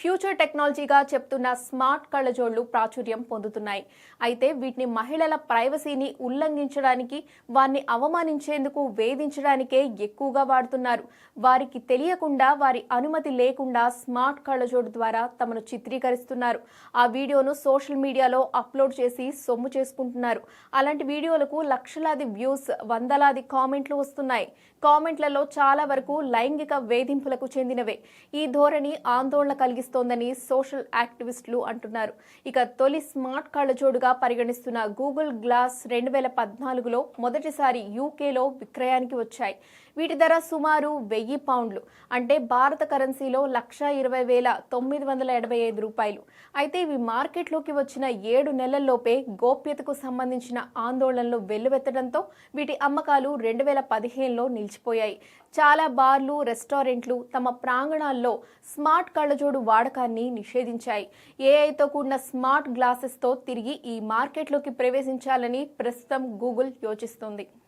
Future టెక్నాలజీగా చెప్తున్న smart కళ్ళజోళ్లు ప్రాచుర్యం పొందుతున్నాయి. అయితే వీటిని మహిళల ప్రైవసీని ఉల్లంఘించడానికి, వారిని అవమానించేందుకు, వేధించడానికే ఎక్కువగా వాడుతున్నారు. వారికి తెలియకుండా, వారి అనుమతి లేకుండా స్మార్ట్ కళ్ళజోడు ద్వారా తమను చిత్రీకరిస్తున్నారు. ఆ వీడియోను సోషల్ మీడియాలో అప్లోడ్ చేసి సొమ్ము చేసుకుంటున్నారు. అలాంటి వీడియోలకు లక్షలాది వ్యూస్, వందలాది కామెంట్లు వస్తున్నాయి. కామెంట్లలో చాలా వరకు లైంగిక వేధింపులకు చెందినవే. ఈ ధోరణి ఆందోళన కలిగిస్తోందని సోషల్ యాక్టివిస్టులు అంటున్నారు. ఇక తొలి స్మార్ట్ కళ్ళజోడుగా పరిగణిస్తున్న గూగుల్ గ్లాస్ 2014లో మొదటిసారి యూకేలో విక్రయానికి వచ్చాయి. వీటి ధర సుమారు 1000 పౌండ్లు, అంటే భారత కరెన్సీలో 1,20,985 రూపాయలు. అయితే ఇవి మార్కెట్లోకి వచ్చిన 7 నెలల్లోపే గోప్యతకు సంబంధించిన ఆందోళనలు వెల్లువెత్తడంతో వీటి అమ్మకాలు 2015లో నిలిచిపోయాయి. చాలా బార్లు, రెస్టారెంట్లు తమ ప్రాంగణాల్లో స్మార్ట్ కళ్ళజోడు వాడకాన్ని నిషేధించాయి. ఏఐతో కూడిన స్మార్ట్ గ్లాసెస్తో తిరిగి ఈ మార్కెట్లోకి ప్రవేశించాలని ప్రస్తుతం గూగుల్ యోచిస్తోంది.